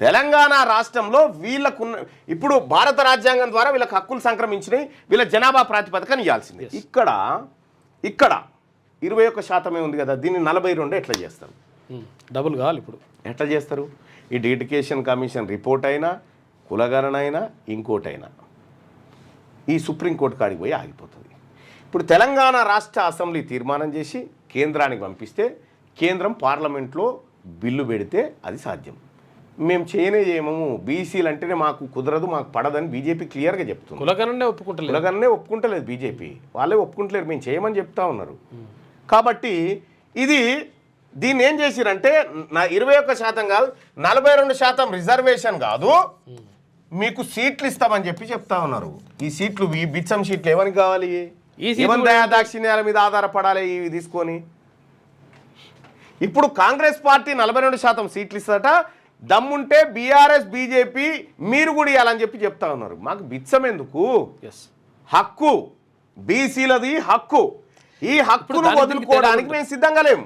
తెలంగాణ రాష్ట్రంలో వీళ్ళకున్న ఇప్పుడు భారత రాజ్యాంగం ద్వారా వీళ్ళకి హక్కులు సంక్రమించినాయి, వీళ్ళ జనాభా ప్రాతిపదికన ఇవ్వాల్సింది. ఇక్కడ 21% ఉంది కదా, దీన్ని 42 ఎట్లా చేస్తారు? డబుల్ కావాలి. ఇప్పుడు ఎట్లా చేస్తారు? ఈ ఎడ్యుకేషన్ కమిషన్ రిపోర్ట్ అయినా, కులగణన అయినా, ఇంకోటైనా ఈ సుప్రీంకోర్టు కాడికి పోయి ఆగిపోతుంది. ఇప్పుడు తెలంగాణ రాష్ట్ర అసెంబ్లీ తీర్మానం చేసి కేంద్రానికి పంపిస్తే కేంద్రం పార్లమెంట్లో బిల్లు పెడితే అది సాధ్యం. మేము చేయము, బీసీలు అంటేనే మాకు కుదరదు, మాకు పడదని బీజేపీ క్లియర్గా చెప్తుంది. కులగణనే ఒప్పుకుంటలేదు బీజేపీ, వాళ్ళే ఒప్పుకుంటలేరు, మేము చేయమని చెప్తా ఉన్నారు. కాబట్టి దీన్ని ఏం చేసిరంటే 21% కాదు 42% రిజర్వేషన్ కాదు, మీకు సీట్లు ఇస్తామని చెప్తా ఉన్నారు. ఈ సీట్లు, ఈ బిచ్చం సీట్లు ఎవరికి కావాలి? దయాదాక్షిణ్యాల మీద ఆధారపడాలి ఇవి తీసుకొని. ఇప్పుడు కాంగ్రెస్ పార్టీ 42% సీట్లు ఇస్తట, దమ్ముంటే బీఆర్ఎస్ బీజేపీ మీరు కూడా ఇవ్వాలని చెప్తా ఉన్నారు. మాకు బిచ్చం ఎందుకు? హక్కు బీసీలది హక్కు, ఈ హక్కును వదులుకోవడానికి మేము సిద్ధంగా లేము.